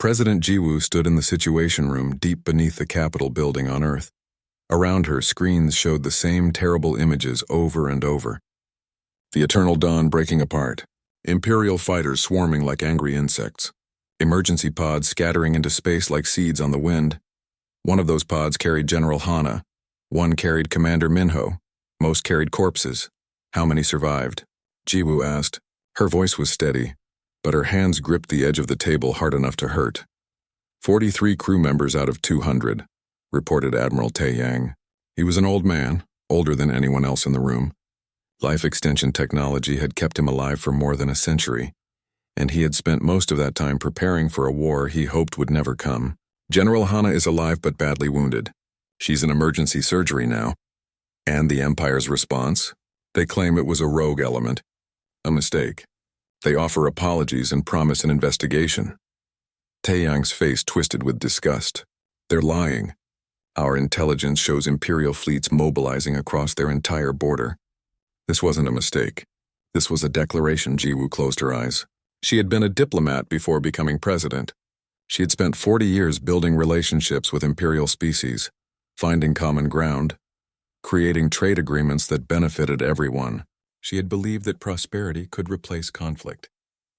President Jiwoo stood in the Situation Room deep beneath the Capitol building on Earth. Around her, screens showed the same terrible images over and over. The eternal dawn breaking apart. Imperial fighters swarming like angry insects. Emergency pods scattering into space like seeds on the wind. One of those pods carried General Hana. One carried Commander Minho. Most carried corpses. How many survived? Jiwoo asked. Her voice was steady, but her hands gripped the edge of the table hard enough to hurt. 43 crew members out of 200, reported Admiral Tae-yang. He was an old man, older than anyone else in the room. Life extension technology had kept him alive for more than a century, and he had spent most of that time preparing for a war he hoped would never come. General Hana is alive but badly wounded. She's in emergency surgery now. And the Empire's response? They claim it was a rogue element. A mistake. They offer apologies and promise an investigation. Taeyang's face twisted with disgust. They're lying. Our intelligence shows Imperial fleets mobilizing across their entire border. This wasn't a mistake. This was a declaration. Jiwoo closed her eyes. She had been a diplomat before becoming president. She had spent 40 years building relationships with Imperial species, finding common ground, creating trade agreements that benefited everyone. She had believed that prosperity could replace conflict.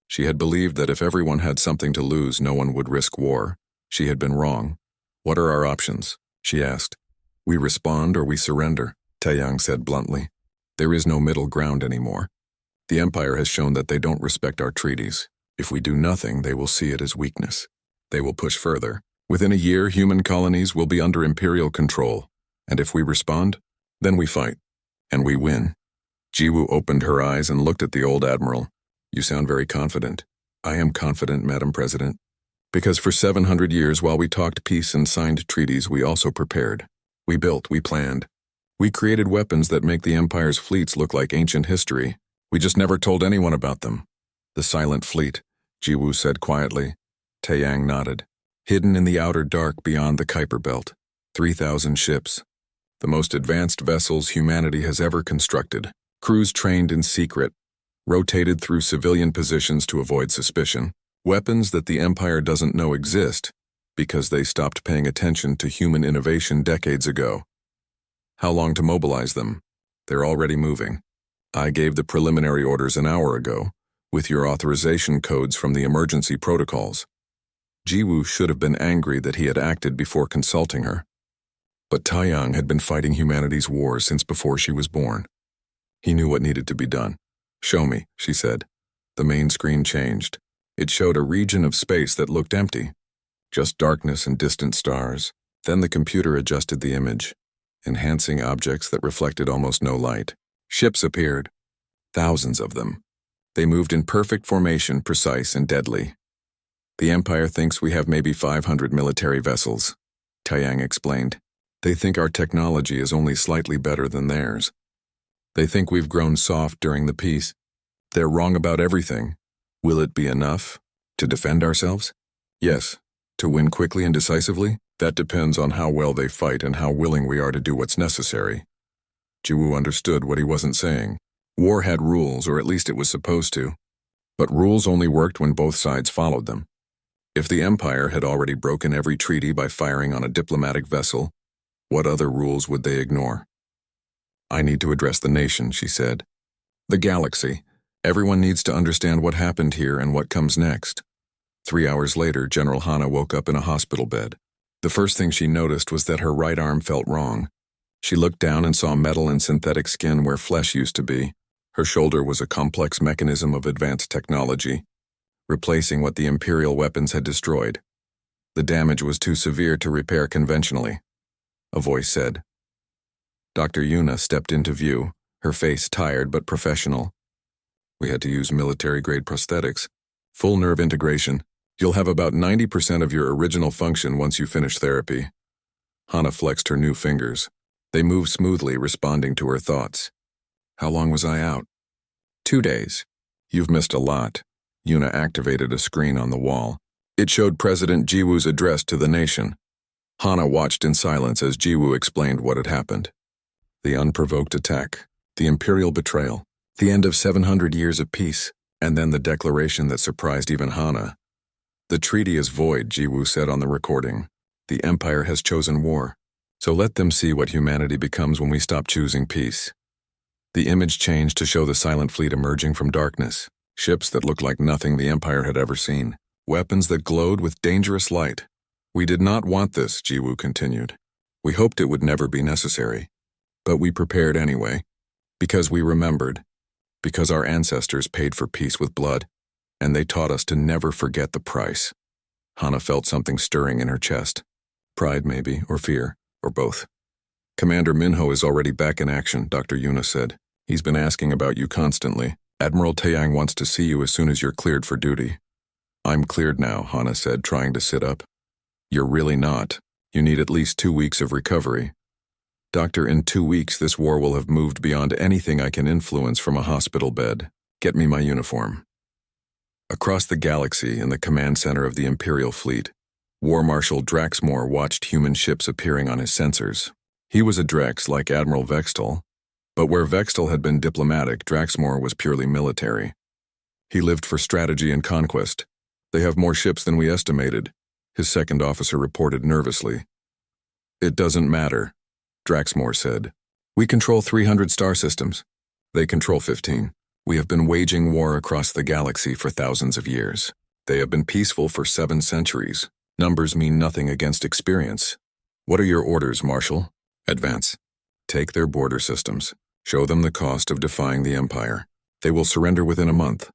She had believed that if everyone had something to lose, no one would risk war. She had been wrong. What are our options? She asked. We respond or we surrender, Taeyang said bluntly. There is no middle ground anymore. The Empire has shown that they don't respect our treaties. If we do nothing, they will see it as weakness. They will push further. Within a year, human colonies will be under Imperial control. And if we respond, then we fight. And we win. Jiwoo opened her eyes and looked at the old admiral. You sound very confident. I am confident, Madam President. Because for 700 years, while we talked peace and signed treaties, we also prepared. We built, we planned. We created weapons that make the Empire's fleets look like ancient history. We just never told anyone about them. The Silent Fleet, Jiwoo said quietly. Taeyang nodded. Hidden in the outer dark beyond the Kuiper Belt. 3,000 ships. The most advanced vessels humanity has ever constructed. Crews trained in secret, rotated through civilian positions to avoid suspicion. Weapons that the Empire doesn't know exist because they stopped paying attention to human innovation decades ago. How long to mobilize them? They're already moving. I gave the preliminary orders an hour ago, with your authorization codes from the emergency protocols. Jiwoo should have been angry that he had acted before consulting her. But Taeyang had been fighting humanity's wars since before she was born. He knew what needed to be done. Show me, she said. The main screen changed. It showed a region of space that looked empty. Just darkness and distant stars. Then the computer adjusted the image, enhancing objects that reflected almost no light. Ships appeared. Thousands of them. They moved in perfect formation, precise and deadly. The Empire thinks we have maybe 500 military vessels, Taeyang explained. They think our technology is only slightly better than theirs. They think we've grown soft during the peace. They're wrong about everything. Will it be enough to defend ourselves? Yes. To win quickly and decisively? That depends on how well they fight and how willing we are to do what's necessary. Jiwoo understood what he wasn't saying. War had rules, or at least it was supposed to. But rules only worked when both sides followed them. If the Empire had already broken every treaty by firing on a diplomatic vessel, what other rules would they ignore? I need to address the nation, she said. The galaxy. Everyone needs to understand what happened here and what comes next. 3 hours later, General Hana woke up in a hospital bed. The first thing she noticed was that her right arm felt wrong. She looked down and saw metal and synthetic skin where flesh used to be. Her shoulder was a complex mechanism of advanced technology, replacing what the Imperial weapons had destroyed. The damage was too severe to repair conventionally. A voice said. Dr. Yuna stepped into view, her face tired but professional. We had to use military-grade prosthetics. Full nerve integration. You'll have about 90% of your original function once you finish therapy. Hana flexed her new fingers. They moved smoothly, responding to her thoughts. How long was I out? 2 days. You've missed a lot. Yuna activated a screen on the wall. It showed President Jiwoo's address to the nation. Hana watched in silence as Jiwoo explained what had happened. The unprovoked attack, the Imperial betrayal, the end of 700 years of peace, and then the declaration that surprised even Hana. The treaty is void, Jiwoo said on the recording. The Empire has chosen war. So let them see what humanity becomes when we stop choosing peace. The image changed to show the silent fleet emerging from darkness. Ships that looked like nothing the Empire had ever seen. Weapons that glowed with dangerous light. We did not want this, Jiwoo continued. We hoped it would never be necessary. But we prepared anyway. Because we remembered. Because our ancestors paid for peace with blood. And they taught us to never forget the price. Hana felt something stirring in her chest. Pride, maybe, or fear, or both. Commander Minho is already back in action, Dr. Yuna said. He's been asking about you constantly. Admiral Taeyang wants to see you as soon as you're cleared for duty. I'm cleared now, Hana said, trying to sit up. You're really not. You need at least 2 weeks of recovery. Doctor, in 2 weeks this war will have moved beyond anything I can influence from a hospital bed. Get me my uniform. Across the galaxy in the command center of the Imperial Fleet, War Marshal Draxmore watched human ships appearing on his sensors. He was a Drex like Admiral Vextal, but where Vextal had been diplomatic, Draxmore was purely military. He lived for strategy and conquest. They have more ships than we estimated, his second officer reported nervously. It doesn't matter, Draxmore said. We control 300 star systems. They control 15. We have been waging war across the galaxy for thousands of years. They have been peaceful for 7 centuries. Numbers mean nothing against experience. What are your orders, Marshal? Advance. Take their border systems. Show them the cost of defying the Empire. They will surrender within a month.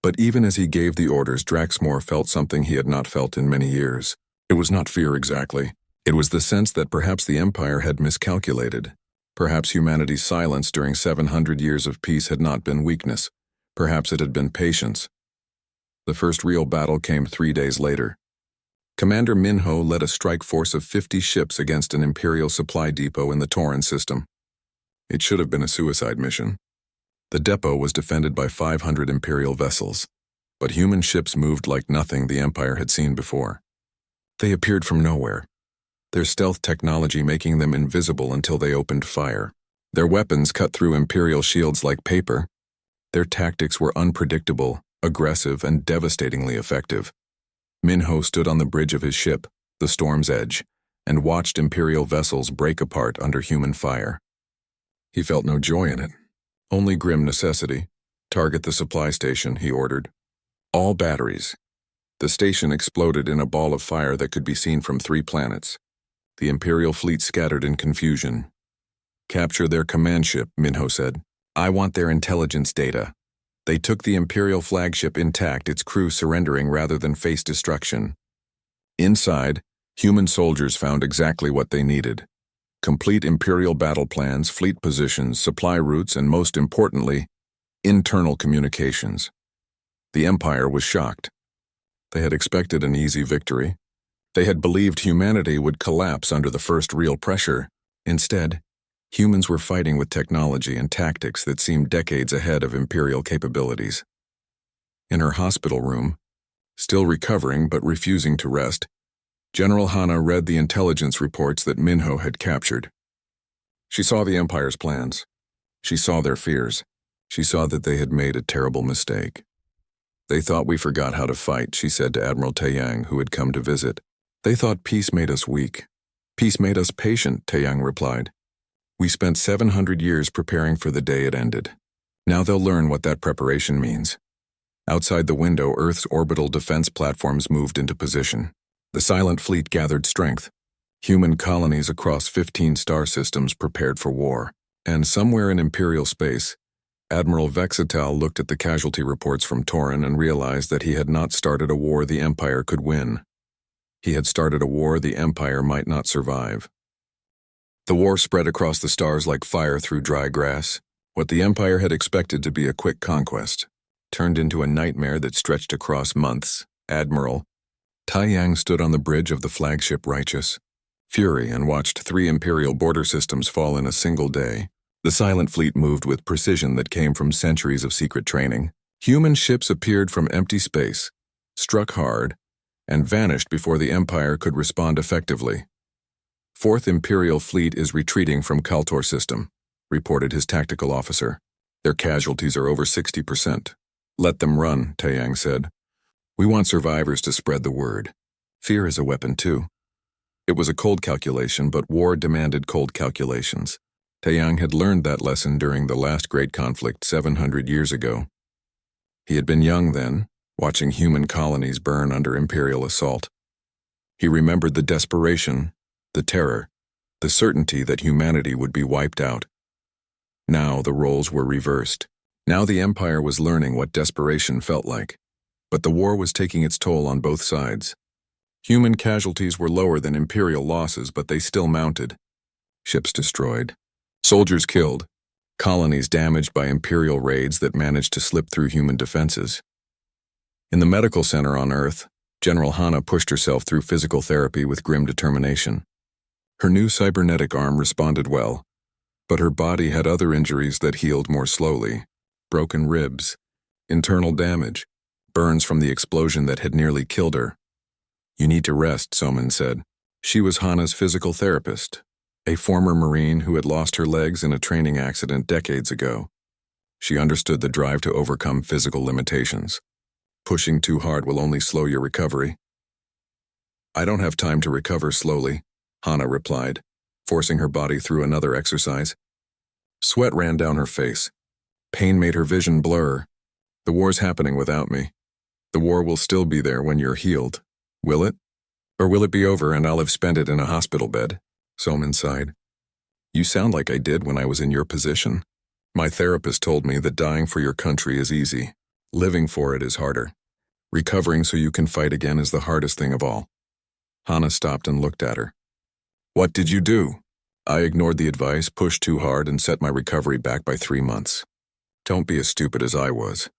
But even as he gave the orders, Draxmore felt something he had not felt in many years. It was not fear exactly. It was the sense that perhaps the Empire had miscalculated. Perhaps humanity's silence during 700 years of peace had not been weakness. Perhaps it had been patience. The first real battle came 3 days later. Commander Minho led a strike force of 50 ships against an Imperial supply depot in the Tauran system. It should have been a suicide mission. The depot was defended by 500 Imperial vessels, but human ships moved like nothing the Empire had seen before. They appeared from nowhere, their stealth technology making them invisible until they opened fire. Their weapons cut through Imperial shields like paper. Their tactics were unpredictable, aggressive, and devastatingly effective. Minho stood on the bridge of his ship, the Storm's Edge, and watched Imperial vessels break apart under human fire. He felt no joy in it, only grim necessity. Target the supply station, he ordered. All batteries. The station exploded in a ball of fire that could be seen from 3 planets. The Imperial fleet scattered in confusion. Capture their command ship, Minho said. I want their intelligence data. They took the Imperial flagship intact, its crew surrendering rather than face destruction. Inside, human soldiers found exactly what they needed. Complete Imperial battle plans, fleet positions, supply routes, and most importantly, internal communications. The Empire was shocked. They had expected an easy victory. They had believed humanity would collapse under the first real pressure. Instead, humans were fighting with technology and tactics that seemed decades ahead of Imperial capabilities. In her hospital room, still recovering but refusing to rest, General Hana read the intelligence reports that Minho had captured. She saw the Empire's plans. She saw their fears. She saw that they had made a terrible mistake. They thought we forgot how to fight, she said to Admiral Taeyang, who had come to visit. They thought peace made us weak. Peace made us patient, Taeyang replied. We spent 700 years preparing for the day it ended. Now they'll learn what that preparation means. Outside the window, Earth's orbital defense platforms moved into position. The silent fleet gathered strength. Human colonies across 15 star systems prepared for war. And somewhere in Imperial space, Admiral Vexatal looked at the casualty reports from Tauran and realized that he had not started a war the Empire could win. He had started a war the Empire might not survive. The war spread across the stars like fire through dry grass. What the Empire had expected to be a quick conquest turned into a nightmare that stretched across months. Admiral Taeyang stood on the bridge of the flagship Righteous Fury and watched 3 Imperial border systems fall in a single day. The silent fleet moved with precision that came from centuries of secret training. Human ships appeared from empty space, struck hard, and vanished before the Empire could respond effectively. 4th Imperial Fleet is retreating from Kaltor system, reported his tactical officer. Their casualties are over 60%. Let them run, Taeyang said. We want survivors to spread the word. Fear is a weapon too. It was a cold calculation, but war demanded cold calculations. Taeyang had learned that lesson during the last great conflict 700 years ago. He had been young then, watching human colonies burn under imperial assault. He remembered the desperation, the terror, the certainty that humanity would be wiped out. Now the roles were reversed. Now the Empire was learning what desperation felt like. But the war was taking its toll on both sides. Human casualties were lower than imperial losses, but they still mounted. Ships destroyed, soldiers killed, colonies damaged by imperial raids that managed to slip through human defenses. In the medical center on Earth, General Hana pushed herself through physical therapy with grim determination. Her new cybernetic arm responded well, but her body had other injuries that healed more slowly. Broken ribs, internal damage, burns from the explosion that had nearly killed her. "You need to rest," Soman said. She was Hana's physical therapist, a former Marine who had lost her legs in a training accident decades ago. She understood the drive to overcome physical limitations. Pushing too hard will only slow your recovery. "I don't have time to recover slowly," Hana replied, forcing her body through another exercise. Sweat ran down her face. Pain made her vision blur. "The war's happening without me. The war will still be there when you're healed. Will it? Or will it be over and I'll have spent it in a hospital bed?" Soman sighed. "You sound like I did when I was in your position. My therapist told me that dying for your country is easy. Living for it is harder. Recovering so you can fight again is the hardest thing of all." Hana stopped and looked at her. "What did you do?" "I ignored the advice, pushed too hard, and set my recovery back by 3 months. Don't be as stupid as I was."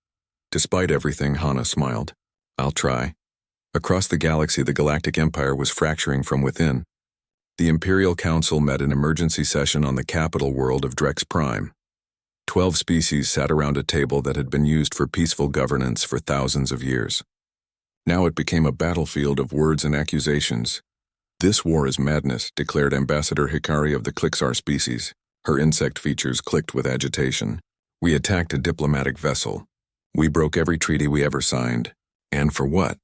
Despite everything, Hana smiled. "I'll try." Across the galaxy, the Galactic Empire was fracturing from within. The Imperial Council met an emergency session on the capital world of Drex Prime. 12 species sat around a table that had been used for peaceful governance for thousands of years. Now it became a battlefield of words and accusations. "This war is madness," declared Ambassador Hikari of the Clixar species. Her insect features clicked with agitation. "We attacked a diplomatic vessel. We broke every treaty we ever signed. And for what?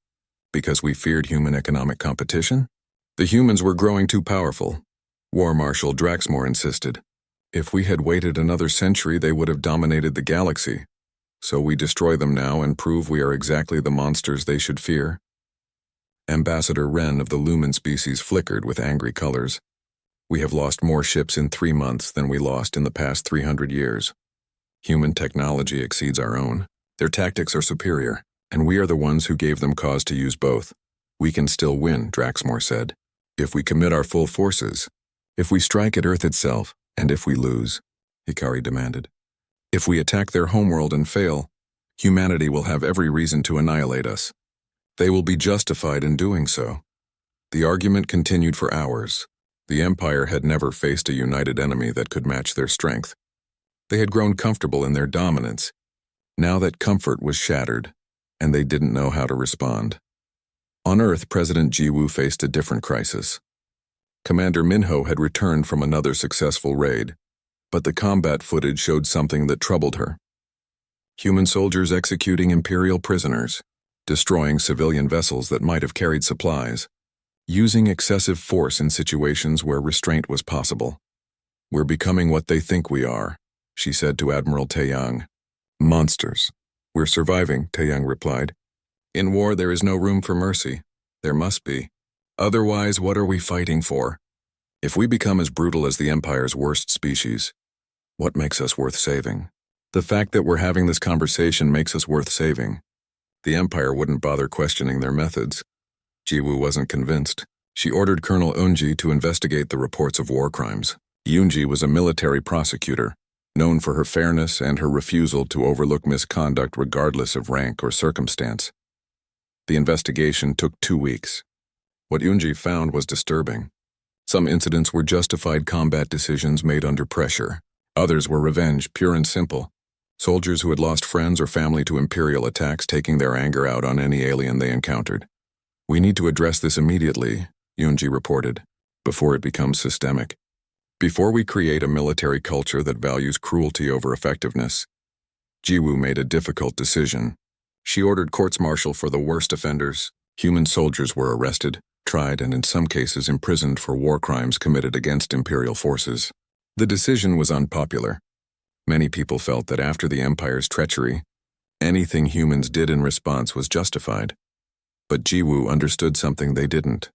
Because we feared human economic competition? The humans were growing too powerful," War Marshal Draxmore insisted. "If we had waited another century, they would have dominated the galaxy. So we destroy them now and prove we are exactly the monsters they should fear." Ambassador Wren of the Lumen species flickered with angry colors. "We have lost more ships in 3 months than we lost in the past 300 years. Human technology exceeds our own. Their tactics are superior, and we are the ones who gave them cause to use both. We can still win," Draxmore said, "if we commit our full forces. If we strike at Earth itself, and if we lose," Hikari demanded. "If we attack their homeworld and fail, humanity will have every reason to annihilate us. They will be justified in doing so." The argument continued for hours. The Empire had never faced a united enemy that could match their strength. They had grown comfortable in their dominance. Now that comfort was shattered, and they didn't know how to respond. On Earth, President Jiwoo faced a different crisis. Commander Minho had returned from another successful raid, but the combat footage showed something that troubled her. Human soldiers executing Imperial prisoners, destroying civilian vessels that might have carried supplies, using excessive force in situations where restraint was possible. "We're becoming what they think we are," she said to Admiral Taeyang. "Monsters. We're surviving," Taeyang replied. "In war there is no room for mercy. There must be. Otherwise, what are we fighting for? If we become as brutal as the Empire's worst species, what makes us worth saving? The fact that we're having this conversation makes us worth saving. The Empire wouldn't bother questioning their methods." Jiwoo wasn't convinced. She ordered Colonel Eunji to investigate the reports of war crimes. Eunji was a military prosecutor, known for her fairness and her refusal to overlook misconduct regardless of rank or circumstance. The investigation took 2 weeks. What Eunji found was disturbing. Some incidents were justified combat decisions made under pressure. Others were revenge, pure and simple. Soldiers who had lost friends or family to Imperial attacks taking their anger out on any alien they encountered. "We need to address this immediately," Eunji reported, "before it becomes systemic. Before we create a military culture that values cruelty over effectiveness." Jiwoo made a difficult decision. She ordered courts-martial for the worst offenders. Human soldiers were arrested, tried, and in some cases imprisoned for war crimes committed against Imperial forces. The decision was unpopular. Many people felt that after the Empire's treachery, anything humans did in response was justified. But Jiwoo understood something they didn't.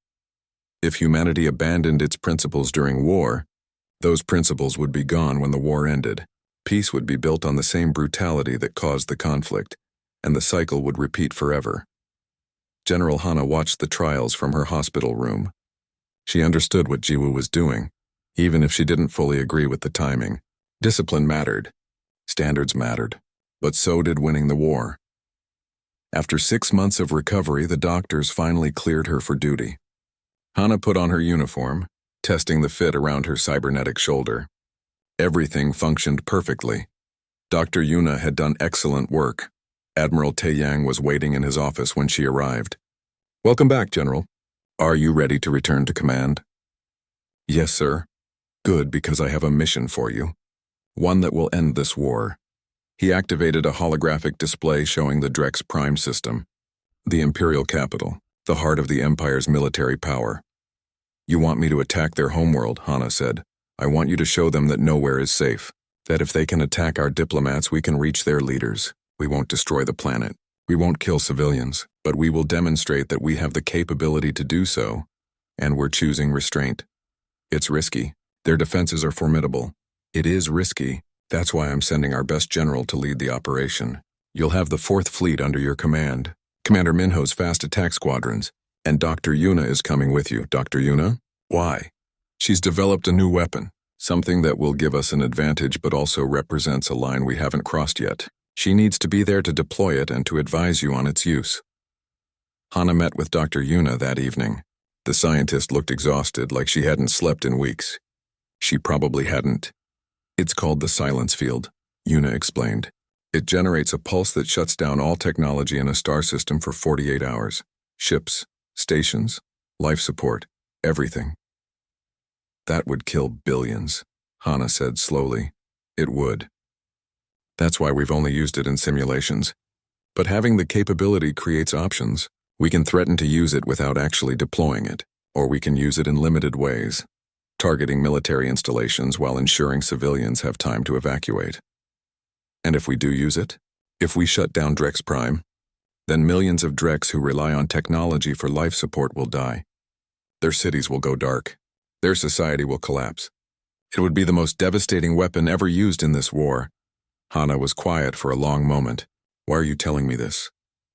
If humanity abandoned its principles during war, those principles would be gone when the war ended. Peace would be built on the same brutality that caused the conflict, and the cycle would repeat forever. General Hana watched the trials from her hospital room. She understood what Jiwoo was doing, even if she didn't fully agree with the timing. Discipline mattered. Standards mattered. But so did winning the war. After 6 months of recovery, the doctors finally cleared her for duty. Hana put on her uniform, testing the fit around her cybernetic shoulder. Everything functioned perfectly. Dr. Yuna had done excellent work. Admiral Taeyang was waiting in his office when she arrived. "Welcome back, General. Are you ready to return to command?" "Yes, sir." "Good, because I have a mission for you. One that will end this war." He activated a holographic display showing the Drex Prime system, the Imperial capital, the heart of the Empire's military power. "You want me to attack their homeworld," Hana said. "I want you to show them that nowhere is safe, that if they can attack our diplomats, we can reach their leaders. We won't destroy the planet. We won't kill civilians, but we will demonstrate that we have the capability to do so, and we're choosing restraint. It's risky. Their defenses are formidable. It is risky. That's why I'm sending our best general to lead the operation. You'll have the 4th Fleet under your command, Commander Minho's fast attack squadrons, and Dr. Yuna is coming with you." "Dr. Yuna? Why?" "She's developed a new weapon, something that will give us an advantage but also represents a line we haven't crossed yet. She needs to be there to deploy it and to advise you on its use." Hana met with Dr. Yuna that evening. The scientist looked exhausted, like she hadn't slept in weeks. She probably hadn't. "It's called the silence field," Yuna explained. "It generates a pulse that shuts down all technology in a star system for 48 hours. Ships, stations, life support, everything." "That would kill billions," Hana said slowly. "It would. That's why we've only used it in simulations. But having the capability creates options. We can threaten to use it without actually deploying it, or we can use it in limited ways, targeting military installations while ensuring civilians have time to evacuate. And if we do use it, if we shut down Drex Prime, then millions of Drex who rely on technology for life support will die. Their cities will go dark. Their society will collapse. It would be the most devastating weapon ever used in this war." Hana was quiet for a long moment. "Why are you telling me this?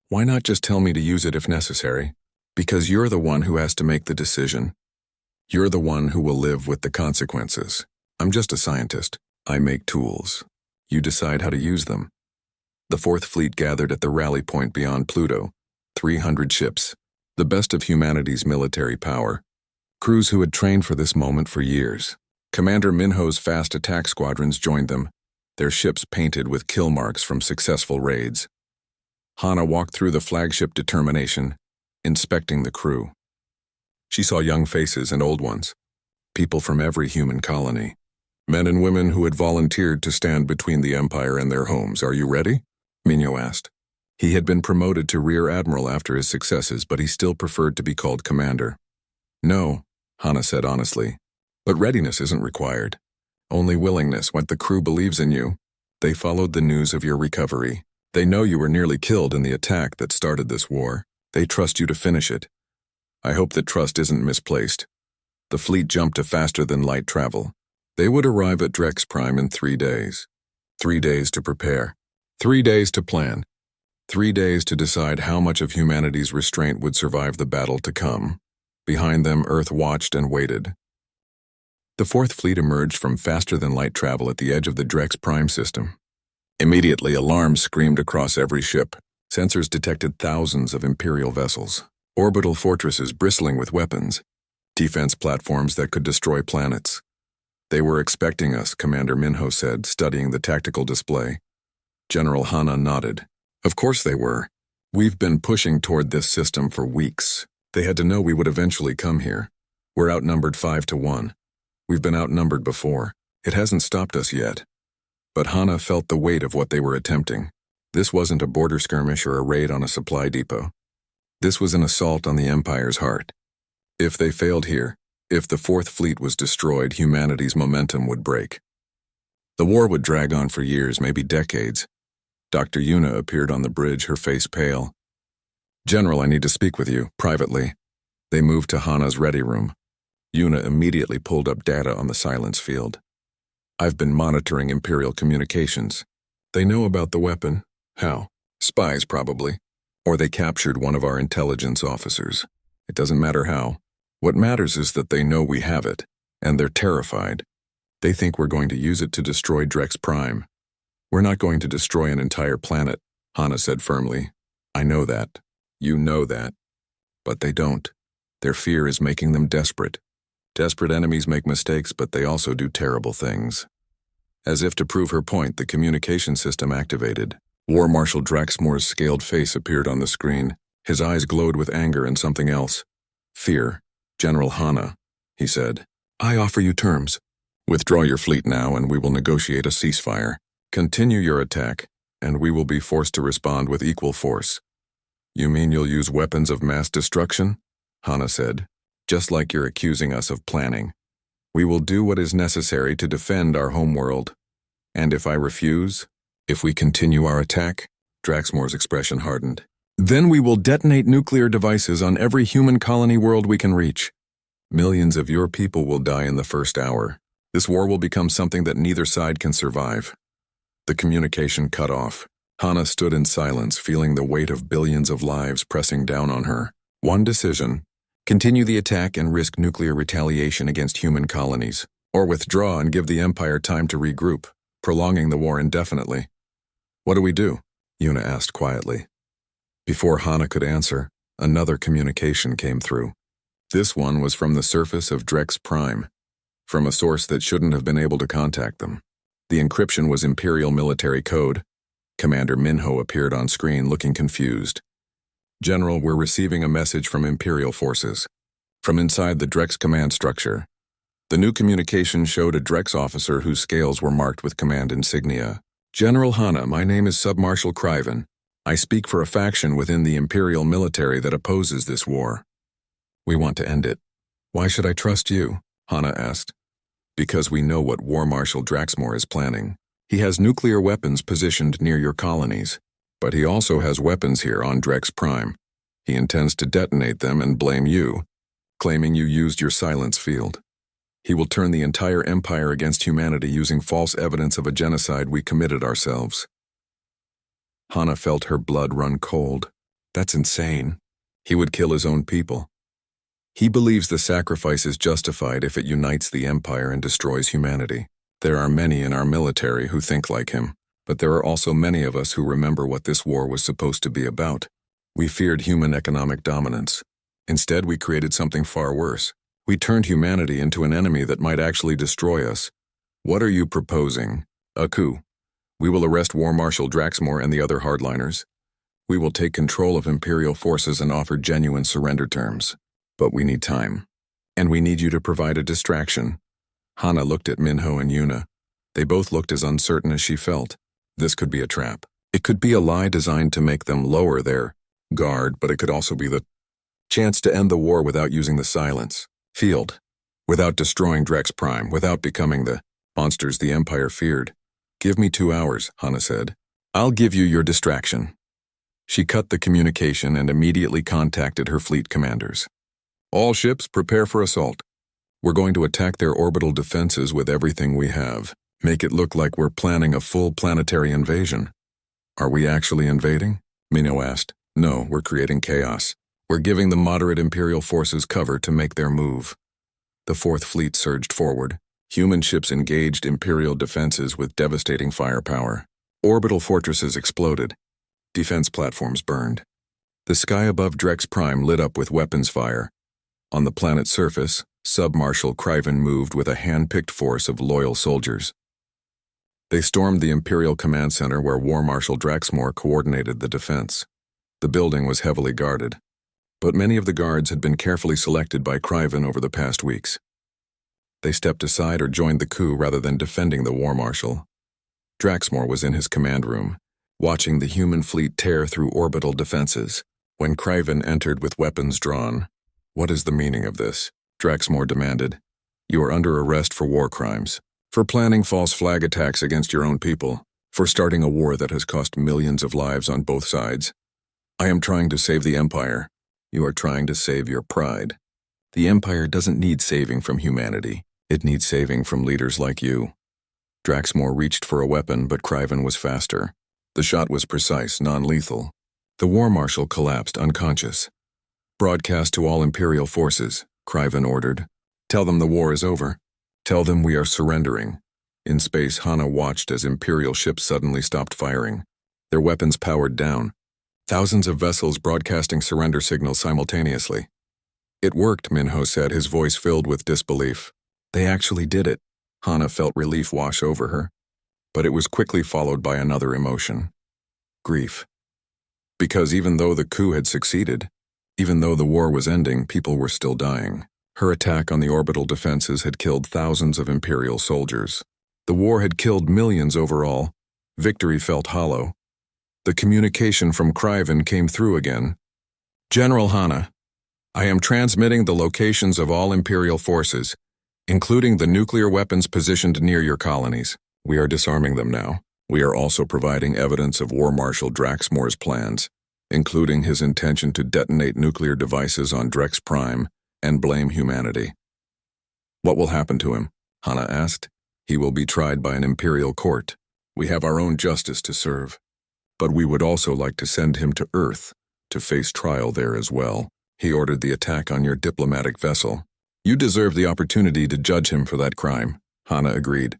Why not just tell me to use it if necessary? Because you're the one who has to make the decision. You're the one who will live with the consequences. I'm just a scientist. I make tools. You decide how to use them." The 4th Fleet gathered at the rally point beyond Pluto, 300 ships, the best of humanity's military power. Crews who had trained for this moment for years. Commander Minho's fast attack squadrons joined them, their ships painted with kill marks from successful raids. Hana walked through the flagship Determination, inspecting the crew. She saw young faces and old ones, people from every human colony, men and women who had volunteered to stand between the Empire and their homes. "Are you ready?" Minho asked. He had been promoted to Rear Admiral after his successes, but he still preferred to be called Commander. "No," Hana said honestly, "but readiness isn't required. Only willingness. When the crew believes in you, they followed the news of your recovery. They know you were nearly killed in the attack that started this war. They trust you to finish it. I hope that trust isn't misplaced." The fleet jumped to faster-than-light travel. They would arrive at Drex Prime in 3 days. 3 days to prepare. 3 days to plan. 3 days to decide how much of humanity's restraint would survive the battle to come. Behind them, Earth watched and waited. The 4th Fleet emerged from faster-than-light travel at the edge of the Drex Prime system. Immediately, alarms screamed across every ship. Sensors detected thousands of Imperial vessels, orbital fortresses bristling with weapons, defense platforms that could destroy planets. "They were expecting us," Commander Minho said, studying the tactical display. General Hana nodded. "Of course they were. We've been pushing toward this system for weeks. They had to know we would eventually come here. We're outnumbered 5-1. We've been outnumbered before. It hasn't stopped us yet." But Hana felt the weight of what they were attempting. This wasn't a border skirmish or a raid on a supply depot. This was an assault on the Empire's heart. If they failed here, if the Fourth Fleet was destroyed, humanity's momentum would break. The war would drag on for years, maybe decades. Dr. Yuna appeared on the bridge, her face pale. "General, I need to speak with you, privately." They moved to Hana's ready room. Yuna immediately pulled up data on the silence field. "I've been monitoring Imperial communications. They know about the weapon. How? Spies, probably. Or they captured one of our intelligence officers. It doesn't matter how. What matters is that they know we have it, and they're terrified. They think we're going to use it to destroy Drex Prime." "We're not going to destroy an entire planet," Hana said firmly. "I know that. You know that. But they don't. Their fear is making them desperate. Desperate enemies make mistakes, but they also do terrible things." As if to prove her point, the communication system activated. War Marshal Draxmore's scaled face appeared on the screen. His eyes glowed with anger and something else. "Fear. General Hana," he said. "I offer you terms. Withdraw your fleet now and we will negotiate a ceasefire. Continue your attack, and we will be forced to respond with equal force." "You mean you'll use weapons of mass destruction?" Hana said. "Just like you're accusing us of planning. We will do what is necessary to defend our homeworld. And if I refuse, if we continue our attack," Draxmore's expression hardened, "then we will detonate nuclear devices on every human colony world we can reach. Millions of your people will die in the first hour. This war will become something that neither side can survive." The communication cut off. Hana stood in silence, feeling the weight of billions of lives pressing down on her. One decision: continue the attack and risk nuclear retaliation against human colonies, or withdraw and give the Empire time to regroup, prolonging the war indefinitely. "What do we do?" Yuna asked quietly. Before Hana could answer, another communication came through. This one was from the surface of Drex Prime, from a source that shouldn't have been able to contact them. The encryption was Imperial military code. Commander Minho appeared on screen looking confused. "General, we're receiving a message from Imperial forces. From inside the Drex command structure. The new communication showed a Drex officer whose scales were marked with command insignia. General Hana, my name is Submarshal Criven. I speak for a faction within the Imperial military that opposes this war. We want to end it." "Why should I trust you?" Hana asked. "Because we know what War Marshal Draxmore is planning. He has nuclear weapons positioned near your colonies, but he also has weapons here on Drex Prime. He intends to detonate them and blame you, claiming you used your silence field. He will turn the entire Empire against humanity using false evidence of a genocide we committed ourselves." Hana felt her blood run cold. That's insane. He would kill his own people. He believes the sacrifice is justified if it unites the Empire and destroys humanity. There are many in our military who think like him, but there are also many of us who remember what this war was supposed to be about. We feared human economic dominance. Instead, we created something far worse. We turned humanity into an enemy that might actually destroy us. What are you proposing? A coup. We will arrest War Marshal Draxmore and the other hardliners. We will take control of Imperial forces and offer genuine surrender terms. But we need time. And we need you to provide a distraction. Hana looked at Minho and Yuna. They both looked as uncertain as she felt. This could be a trap. It could be a lie designed to make them lower their guard, but it could also be the chance to end the war without using the silence field, without destroying Drex Prime, without becoming the monsters the Empire feared. "Give me 2 hours," Hana said. "I'll give you your distraction." She cut the communication and immediately contacted her fleet commanders. "All ships, prepare for assault. We're going to attack their orbital defenses with everything we have. Make it look like we're planning a full planetary invasion." "Are we actually invading?" Minho asked. "No, we're creating chaos. We're giving the moderate Imperial forces cover to make their move." The Fourth Fleet surged forward. Human ships engaged Imperial defenses with devastating firepower. Orbital fortresses exploded. Defense platforms burned. The sky above Drex Prime lit up with weapons fire. On the planet's surface, Submarshal Criven moved with a hand-picked force of loyal soldiers. They stormed the Imperial Command Center where War Marshal Draxmore coordinated the defense. The building was heavily guarded, but many of the guards had been carefully selected by Criven over the past weeks. They stepped aside or joined the coup rather than defending the War Marshal. Draxmore was in his command room. watching the human fleet tear through orbital defenses. When Criven entered with weapons drawn. "What is the meaning of this?" Draxmore demanded. "You are under arrest for war crimes, for planning false flag attacks against your own people, for starting a war that has cost millions of lives on both sides. I am trying to save the Empire. You are trying to save your pride. The Empire doesn't need saving from humanity. It needs saving from leaders like you." Draxmore reached for a weapon, but Criven was faster. The shot was precise, non-lethal. The War Marshal collapsed unconscious. "Broadcast to all Imperial forces," Criven ordered. "Tell them the war is over. Tell them we are surrendering." In space, Hana watched as Imperial ships suddenly stopped firing. Their weapons powered down. Thousands of vessels broadcasting surrender signals simultaneously. "It worked," Minho said, his voice filled with disbelief. "They actually did it." Hana felt relief wash over her. But it was quickly followed by another emotion. Grief. Because even though the coup had succeeded, even though the war was ending, people were still dying. Her attack on the orbital defenses had killed thousands of Imperial soldiers. The war had killed millions overall. Victory felt hollow. The communication from Criven came through again. "General Hana, I am transmitting the locations of all Imperial forces, including the nuclear weapons positioned near your colonies. We are disarming them now. We are also providing evidence of War Marshal Draxmore's plans, including his intention to detonate nuclear devices on Drex Prime and blame humanity." "What will happen to him?" Hana asked. "He will be tried by an Imperial court. We have our own justice to serve. But we would also like to send him to Earth, to face trial there as well. He ordered the attack on your diplomatic vessel. You deserve the opportunity to judge him for that crime," Hana agreed.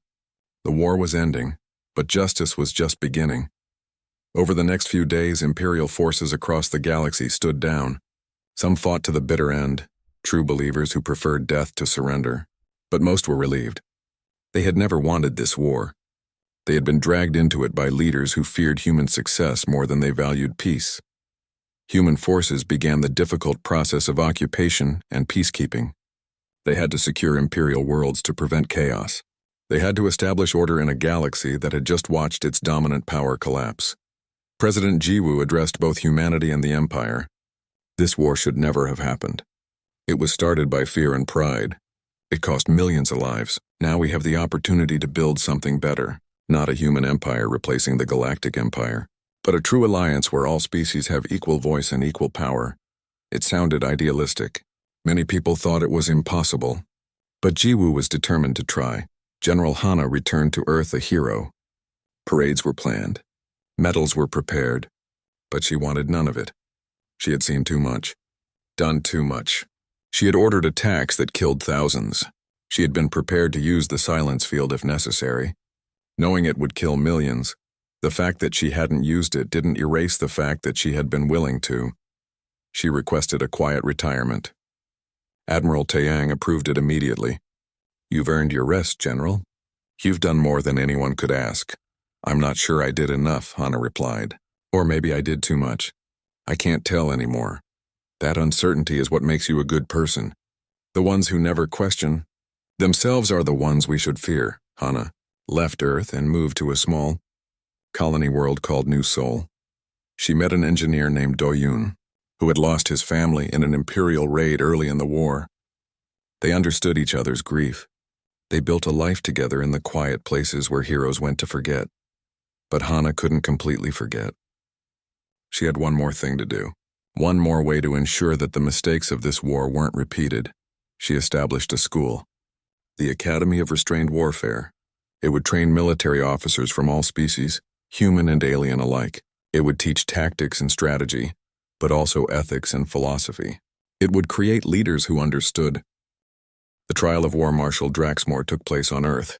The war was ending, but justice was just beginning. Over the next few days, Imperial forces across the galaxy stood down. Some fought to the bitter end, true believers who preferred death to surrender. But most were relieved. They had never wanted this war. They had been dragged into it by leaders who feared human success more than they valued peace. Human forces began the difficult process of occupation and peacekeeping. They had to secure Imperial worlds to prevent chaos. They had to establish order in a galaxy that had just watched its dominant power collapse. President Jiwoo addressed both humanity and the Empire. This war should never have happened. It was started by fear and pride. It cost millions of lives. Now we have the opportunity to build something better. Not a human empire replacing the Galactic Empire, but a true alliance where all species have equal voice and equal power. It sounded idealistic. Many people thought it was impossible. But Jiwoo was determined to try. General Hana returned to Earth a hero. Parades were planned. Medals were prepared. But she wanted none of it. She had seen too much. Done too much. She had ordered attacks that killed thousands. She had been prepared to use the silence field if necessary. Knowing it would kill millions, the fact that she hadn't used it didn't erase the fact that she had been willing to. She requested a quiet retirement. Admiral Taeyang approved it immediately. "You've earned your rest, General. You've done more than anyone could ask." "I'm not sure I did enough," Hana replied. "Or maybe I did too much. I can't tell anymore. That uncertainty is what makes you a good person. The ones who never question themselves are the ones we should fear." Hana left Earth and moved to a small colony world called New Sol. She met an engineer named Do-yoon, who had lost his family in an Imperial raid early in the war. They understood each other's grief. They built a life together in the quiet places where heroes went to forget. But Hana couldn't completely forget. She had one more thing to do. One more way to ensure that the mistakes of this war weren't repeated. She established a school, the Academy of Restrained Warfare. It would train military officers from all species, human and alien alike. It would teach tactics and strategy, but also ethics and philosophy. It would create leaders who understood. The trial of War Marshal Draxmore took place on Earth,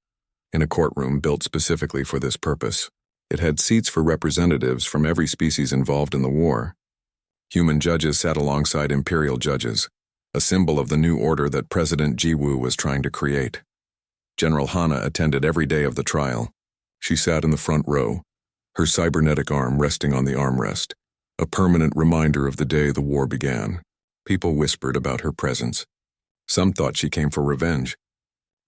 in a courtroom built specifically for this purpose. It had seats for representatives from every species involved in the war. Human judges sat alongside Imperial judges, a symbol of the new order that President Jiwoo was trying to create. General Hana attended every day of the trial. She sat in the front row, her cybernetic arm resting on the armrest, a permanent reminder of the day the war began. People whispered about her presence. Some thought she came for revenge.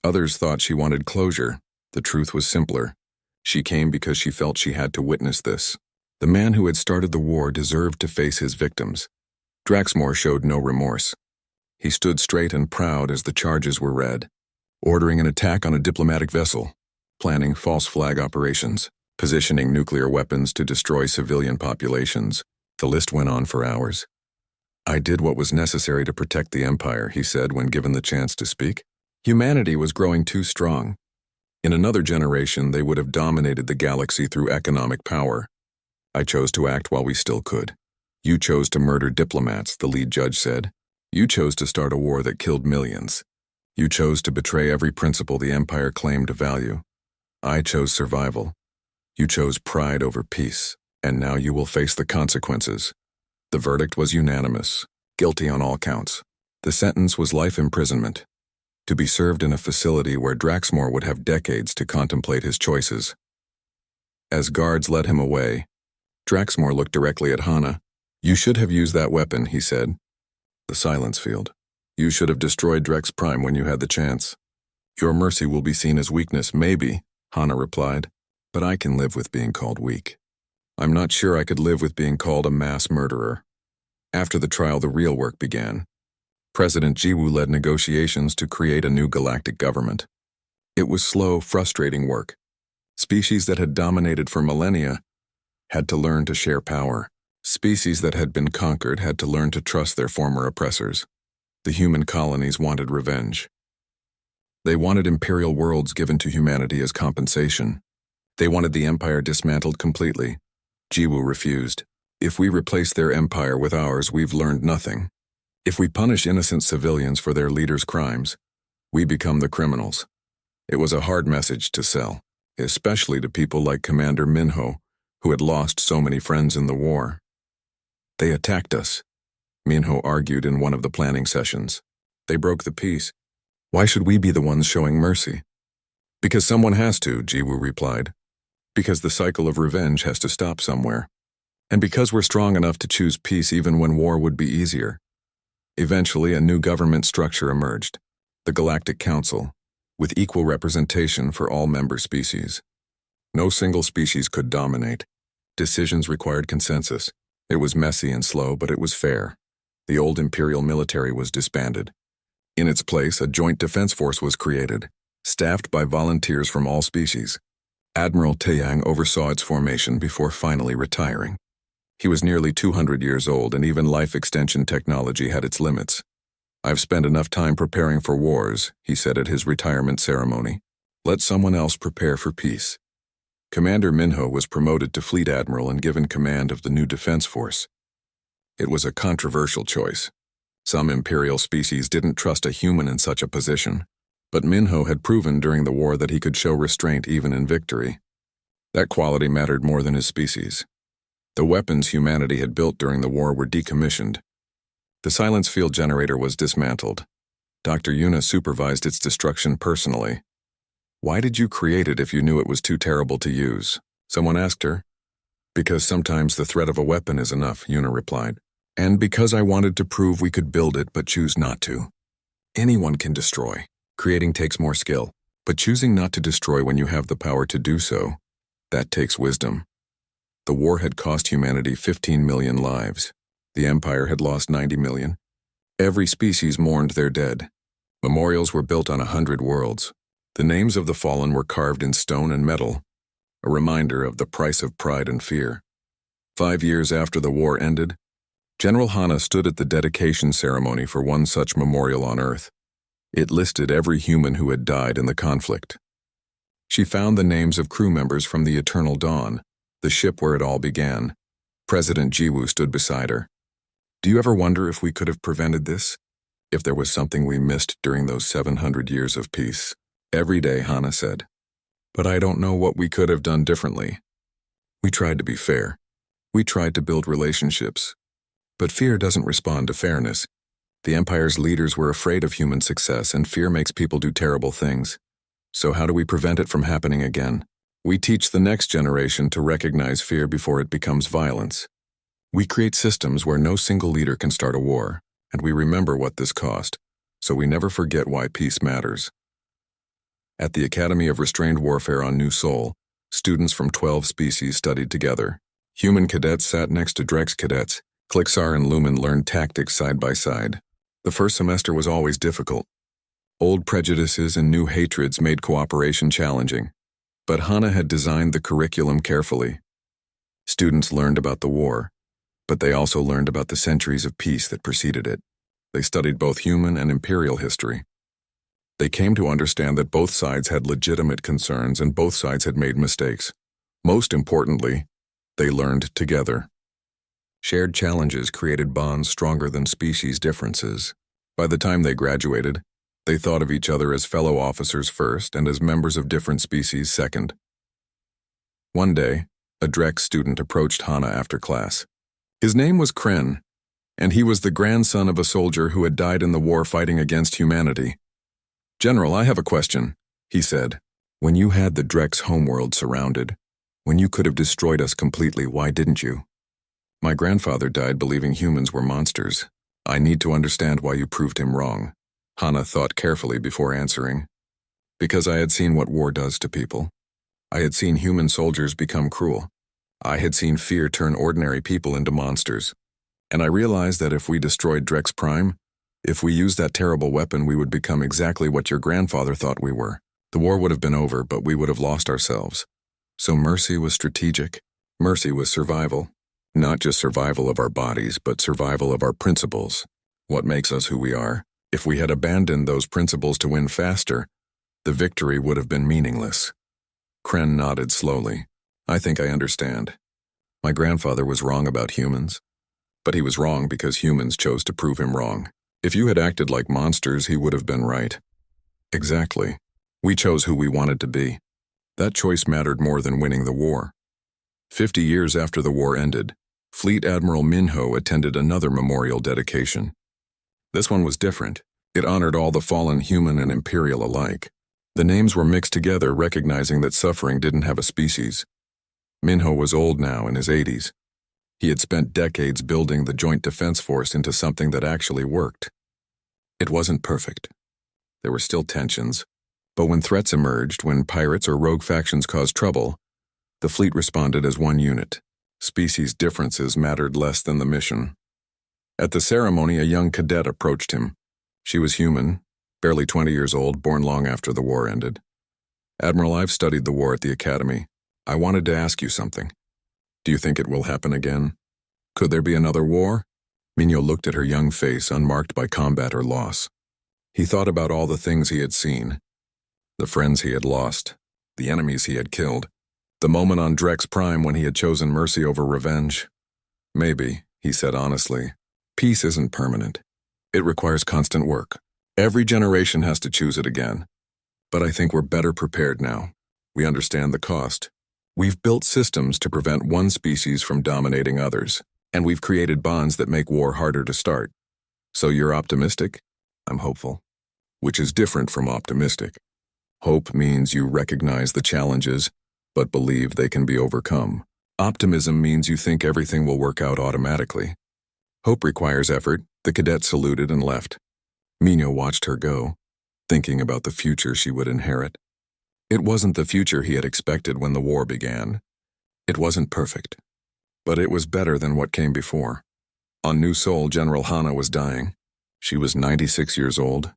Others thought she wanted closure. The truth was simpler. She came because she felt she had to witness this. The man who had started the war deserved to face his victims. Draxmore showed no remorse. He stood straight and proud as the charges were read, ordering an attack on a diplomatic vessel, planning false flag operations, positioning nuclear weapons to destroy civilian populations. The list went on for hours. "I did what was necessary to protect the Empire," he said when given the chance to speak. Humanity was growing too strong. In another generation, they would have dominated the galaxy through economic power. "I chose to act while we still could. You chose to murder diplomats," the lead judge said. "You chose to start a war that killed millions. You chose to betray every principle the Empire claimed to value. I chose survival. You chose pride over peace, and now you will face the consequences." The verdict was unanimous, guilty on all counts. The sentence was life imprisonment, to be served in a facility where Draxmore would have decades to contemplate his choices. As guards led him away, Draxmore looked directly at Hana. "You should have used that weapon," he said. The silence field. "You should have destroyed Drex Prime when you had the chance." "Your mercy will be seen as weakness, maybe," Hana replied, "but I can live with being called weak. I'm not sure I could live with being called a mass murderer." After the trial, the real work began. President Jiwoo led negotiations to create a new galactic government. It was slow, frustrating work. Species that had dominated for millennia had to learn to share power. Species that had been conquered had to learn to trust their former oppressors. The human colonies wanted revenge. They wanted imperial worlds given to humanity as compensation. They wanted the Empire dismantled completely. Jiwoo refused. "If we replace their empire with ours, we've learned nothing. If we punish innocent civilians for their leaders' crimes, we become the criminals." It was a hard message to sell, especially to people like Commander Minho, who had lost so many friends in the war. "They attacked us," Minho argued in one of the planning sessions. "They broke the peace. Why should we be the ones showing mercy?" "Because someone has to," Jiwoo replied. "Because the cycle of revenge has to stop somewhere. And because we're strong enough to choose peace even when war would be easier." Eventually, a new government structure emerged, the Galactic Council, with equal representation for all member species. No single species could dominate. Decisions required consensus. It was messy and slow, but it was fair. The old Imperial military was disbanded. In its place, a joint defense force was created, staffed by volunteers from all species. Admiral Taeyang oversaw its formation before finally retiring. He was nearly 200 years old, and even life extension technology had its limits. "I've spent enough time preparing for wars," he said at his retirement ceremony. "Let someone else prepare for peace." Commander Minho was promoted to Fleet Admiral and given command of the new defense force. It was a controversial choice. Some Imperial species didn't trust a human in such a position, but Minho had proven during the war that he could show restraint even in victory. That quality mattered more than his species. The weapons humanity had built during the war were decommissioned. The silence field generator was dismantled. Dr. Yuna supervised its destruction personally. "Why did you create it if you knew it was too terrible to use?" someone asked her. "Because sometimes the threat of a weapon is enough," Yuna replied. "And because I wanted to prove we could build it but choose not to. Anyone can destroy. Creating takes more skill, but choosing not to destroy when you have the power to do so, that takes wisdom." The war had cost humanity 15 million lives. The Empire had lost 90 million. Every species mourned their dead. Memorials were built on 100 worlds. The names of the fallen were carved in stone and metal, a reminder of the price of pride and fear. 5 years after the war ended, General Hana stood at the dedication ceremony for one such memorial on Earth. It listed every human who had died in the conflict. She found the names of crew members from the Eternal Dawn, the ship where it all began. President Jiwoo stood beside her. "Do you ever wonder if we could have prevented this? If there was something we missed during those 700 years of peace?" "Every day," Hana said. "But I don't know what we could have done differently. We tried to be fair. We tried to build relationships. But fear doesn't respond to fairness. The Empire's leaders were afraid of human success, and fear makes people do terrible things. So how do we prevent it from happening again? We teach the next generation to recognize fear before it becomes violence. We create systems where no single leader can start a war, and we remember what this cost, so we never forget why peace matters." At the Academy of Restrained Warfare on New Sol, students from 12 species studied together. Human cadets sat next to Drex cadets. Clixar and Lumen learned tactics side by side. The first semester was always difficult. Old prejudices and new hatreds made cooperation challenging. But Hana had designed the curriculum carefully. Students learned about the war, but they also learned about the centuries of peace that preceded it. They studied both human and imperial history. They came to understand that both sides had legitimate concerns and both sides had made mistakes. Most importantly, they learned together. Shared challenges created bonds stronger than species differences. By the time they graduated, they thought of each other as fellow officers first and as members of different species second. One day, a Drex student approached Hana after class. His name was Kren, and he was the grandson of a soldier who had died in the war fighting against humanity. "General, I have a question," he said. "When you had the Drex homeworld surrounded, when you could have destroyed us completely, why didn't you?" "My grandfather died believing humans were monsters. I need to understand why you proved him wrong." Hana thought carefully before answering. "Because I had seen what war does to people. I had seen human soldiers become cruel. I had seen fear turn ordinary people into monsters. And I realized that if we destroyed Drex Prime, if we used that terrible weapon, we would become exactly what your grandfather thought we were. The war would have been over, but we would have lost ourselves. So mercy was strategic. Mercy was survival. Not just survival of our bodies, but survival of our principles. What makes us who we are. If we had abandoned those principles to win faster, the victory would have been meaningless." Kren nodded slowly. "I think I understand. My grandfather was wrong about humans, but he was wrong because humans chose to prove him wrong. If you had acted like monsters, he would have been right." "Exactly. We chose who we wanted to be. That choice mattered more than winning the war." 50 years after the war ended, Fleet Admiral Minho attended another memorial dedication. This one was different. It honored all the fallen human and imperial alike. The names were mixed together, recognizing that suffering didn't have a species. Minho was old now, in his 80s. He had spent decades building the Joint Defense Force into something that actually worked. It wasn't perfect. There were still tensions. But when threats emerged, when pirates or rogue factions caused trouble, the fleet responded as one unit. Species differences mattered less than the mission. At the ceremony, a young cadet approached him. She was human, barely 20 years old, born long after the war ended. "Admiral, I've studied the war at the Academy. I wanted to ask you something. Do you think it will happen again? Could there be another war?" Minho looked at her young face, unmarked by combat or loss. He thought about all the things he had seen. The friends he had lost, the enemies he had killed, the moment on Drex Prime when he had chosen mercy over revenge. "Maybe," he said honestly. "Peace isn't permanent. It requires constant work. Every generation has to choose it again. But I think we're better prepared now. We understand the cost. We've built systems to prevent one species from dominating others, and we've created bonds that make war harder to start. So you're optimistic?" "I'm hopeful." Which is different from optimistic. Hope means you recognize the challenges, but believe they can be overcome. Optimism means you think everything will work out automatically. Hope requires effort. The cadet saluted and left. Minho watched her go, thinking about the future she would inherit. It wasn't the future he had expected when the war began. It wasn't perfect, but it was better than what came before. On New Sol, General Hana was dying. She was 96 years old,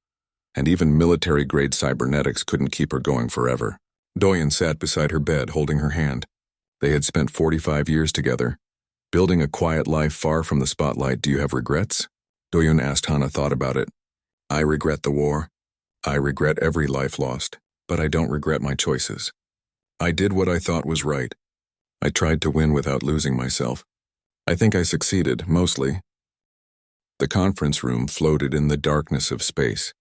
and even military-grade cybernetics couldn't keep her going forever. Doyen sat beside her bed, holding her hand. They had spent 45 years together, building a quiet life far from the spotlight. "Do you have regrets?" Doyen asked. Hana thought about it. "I regret the war. I regret every life lost, but I don't regret my choices. I did what I thought was right. I tried to win without losing myself. I think I succeeded, mostly." The conference room floated in the darkness of space,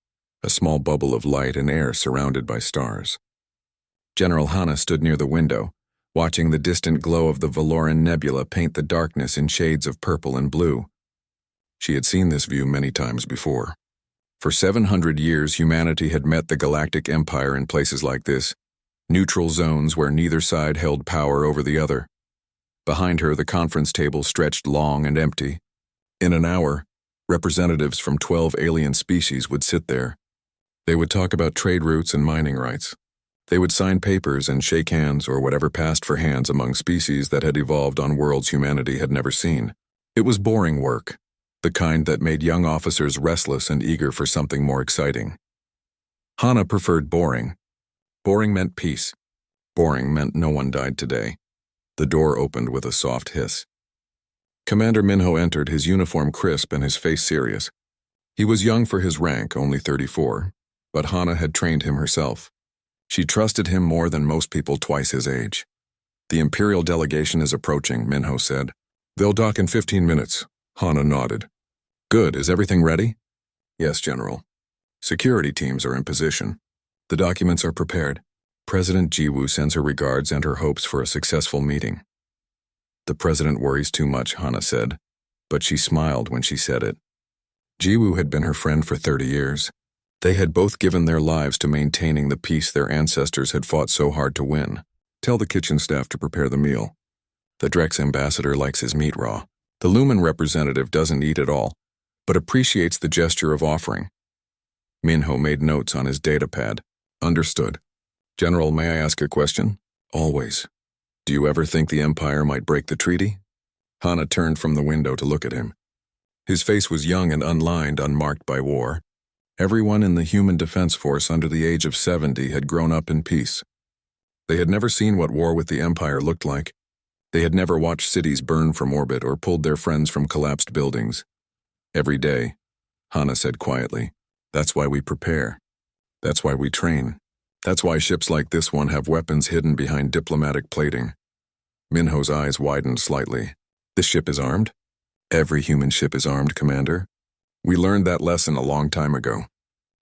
a small bubble of light and air surrounded by stars. General Hana stood near the window, watching the distant glow of the Valoran Nebula paint the darkness in shades of purple and blue. She had seen this view many times before. For 700 years, humanity had met the Galactic Empire in places like this, neutral zones where neither side held power over the other. Behind her, the conference table stretched long and empty. In an hour, representatives from 12 alien species would sit there. They would talk about trade routes and mining rights. They would sign papers and shake hands or whatever passed for hands among species that had evolved on worlds humanity had never seen. It was boring work, the kind that made young officers restless and eager for something more exciting. Hana preferred boring. Boring meant peace. Boring meant no one died today. The door opened with a soft hiss. Commander Minho entered, his uniform crisp and his face serious. He was young for his rank, only 34, but Hana had trained him herself. She trusted him more than most people twice his age. "The Imperial delegation is approaching," Minho said. "They'll dock in 15 minutes. Hana nodded. "Good, is everything ready?" "Yes, General. Security teams are in position. The documents are prepared. President Jiwoo sends her regards and her hopes for a successful meeting." "The president worries too much," Hana said, but she smiled when she said it. Jiwoo had been her friend for 30 years. They had both given their lives to maintaining the peace their ancestors had fought so hard to win. "Tell the kitchen staff to prepare the meal. The Drex ambassador likes his meat raw. The Lumen representative doesn't eat at all, but appreciates the gesture of offering." Minho made notes on his datapad. "Understood. General, may I ask a question?" "Always. Do you ever think the Empire might break the treaty?" Hana turned from the window to look at him. His face was young and unlined, unmarked by war. Everyone in the human defense force under the age of 70 had grown up in peace. They had never seen what war with the Empire looked like. They had never watched cities burn from orbit or pulled their friends from collapsed buildings. "Every day," Hana said quietly. "That's why we prepare. That's why we train. That's why ships like this one have weapons hidden behind diplomatic plating." Minho's eyes widened slightly. "This ship is armed?" "Every human ship is armed, Commander. We learned that lesson a long time ago,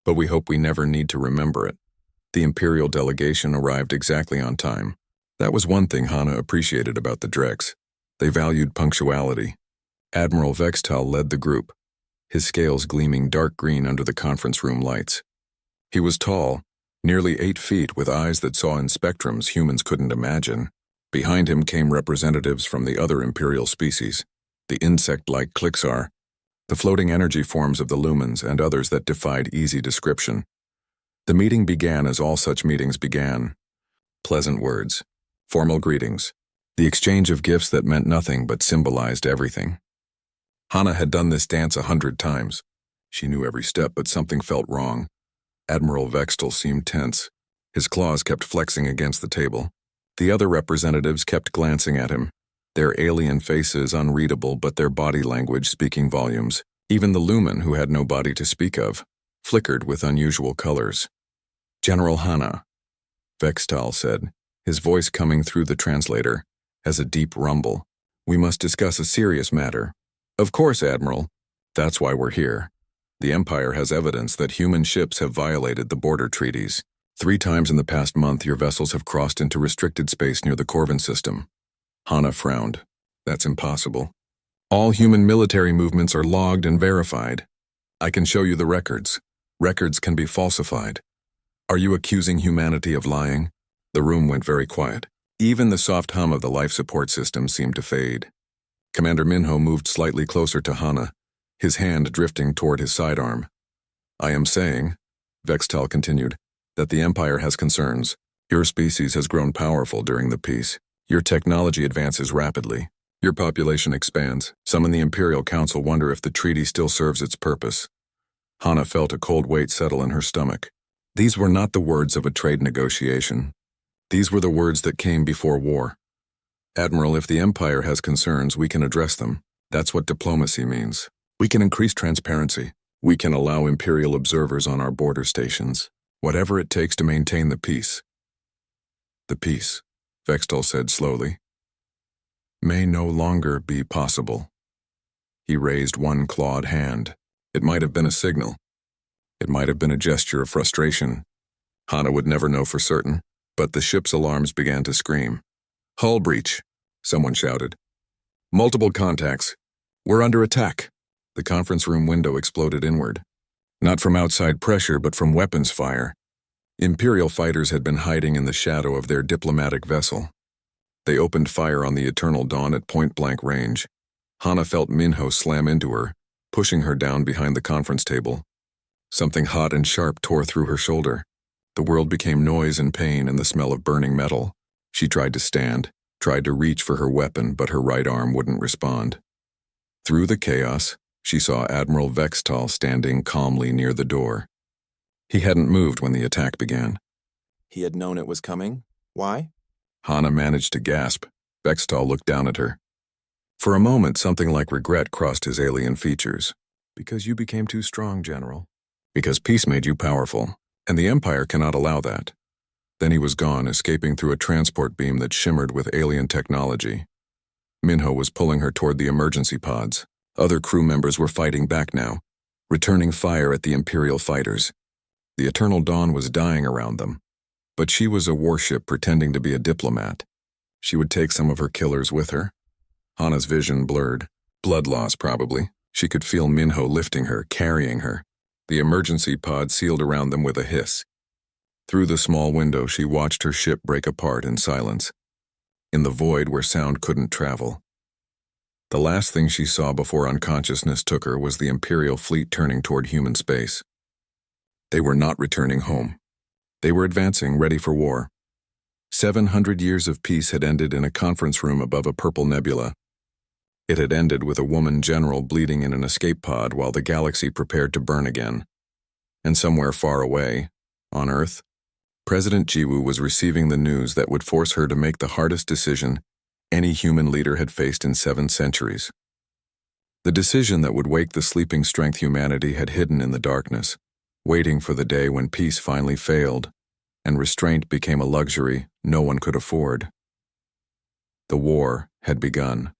but we hope we never need to remember it." The Imperial delegation arrived exactly on time. That was one thing Hana appreciated about the Drex. They valued punctuality. Admiral Vextal led the group, his scales gleaming dark green under the conference room lights. He was tall, nearly 8 feet, with eyes that saw in spectrums humans couldn't imagine. Behind him came representatives from the other Imperial species, the insect-like Klixar, the floating energy forms of the Lumens, and others that defied easy description. The meeting began as all such meetings began. Pleasant words, formal greetings, the exchange of gifts that meant nothing but symbolized everything. Hana had done this dance 100 times. She knew every step, but something felt wrong. Admiral Vextal seemed tense. His claws kept flexing against the table. The other representatives kept glancing at him, their alien faces unreadable but their body language speaking volumes. Even the Lumen, who had no body to speak of, flickered with unusual colors. "General Hana," Vextal said, his voice coming through the translator as a deep rumble. "We must discuss a serious matter." "Of course, Admiral. That's why we're here. The Empire has evidence that human ships have violated the border treaties. 3 times in the past month, your vessels have crossed into restricted space near the Corvin system." Hana frowned. "That's impossible. All human military movements are logged and verified. I can show you the records. Records can be falsified. Are you accusing humanity of lying?" The room went very quiet. Even the soft hum of the life support system seemed to fade. Commander Minho moved slightly closer to Hana, his hand drifting toward his sidearm. "I am saying," Vextal continued, "that the Empire has concerns. Your species has grown powerful during the peace. Your technology advances rapidly. Your population expands. Some in the Imperial Council wonder if the treaty still serves its purpose." Hana felt a cold weight settle in her stomach. These were not the words of a trade negotiation. These were the words that came before war. "Admiral, if the Empire has concerns, we can address them. That's what diplomacy means. We can increase transparency. We can allow Imperial observers on our border stations. Whatever it takes to maintain the peace." "The peace," Vextal said slowly, "may no longer be possible." He raised one clawed hand. It might have been a signal. It might have been a gesture of frustration. Hana would never know for certain, but the ship's alarms began to scream. "Hull breach," someone shouted. "Multiple contacts. We're under attack." The conference room window exploded inward. Not from outside pressure, but from weapons fire. Imperial fighters had been hiding in the shadow of their diplomatic vessel. They opened fire on the Eternal Dawn at point-blank range. Hana felt Minho slam into her, pushing her down behind the conference table. Something hot and sharp tore through her shoulder. The world became noise and pain and the smell of burning metal. She tried to stand, tried to reach for her weapon, but her right arm wouldn't respond. Through the chaos, she saw Admiral Vextal standing calmly near the door. He hadn't moved when the attack began. He had known it was coming? Why? Hana managed to gasp. Vextal looked down at her. For a moment, something like regret crossed his alien features. Because you became too strong, General. Because peace made you powerful, and the Empire cannot allow that. Then he was gone, escaping through a transport beam that shimmered with alien technology. Minho was pulling her toward the emergency pods. Other crew members were fighting back now, returning fire at the Imperial fighters. The Eternal Dawn was dying around them. But she was a warship pretending to be a diplomat. She would take some of her killers with her. Hana's vision blurred. Blood loss, probably. She could feel Minho lifting her, carrying her. The emergency pod sealed around them with a hiss. Through the small window, she watched her ship break apart in silence, in the void where sound couldn't travel. The last thing she saw before unconsciousness took her was the Imperial fleet turning toward human space. They were not returning home. They were advancing, ready for war. 700 years of peace had ended in a conference room above a purple nebula. It had ended with a woman general bleeding in an escape pod while the galaxy prepared to burn again. And somewhere far away, on Earth, President Jiwoo was receiving the news that would force her to make the hardest decision any human leader had faced in 7 centuries. The decision that would wake the sleeping strength humanity had hidden in the darkness, waiting for the day when peace finally failed and restraint became a luxury no one could afford. The war had begun.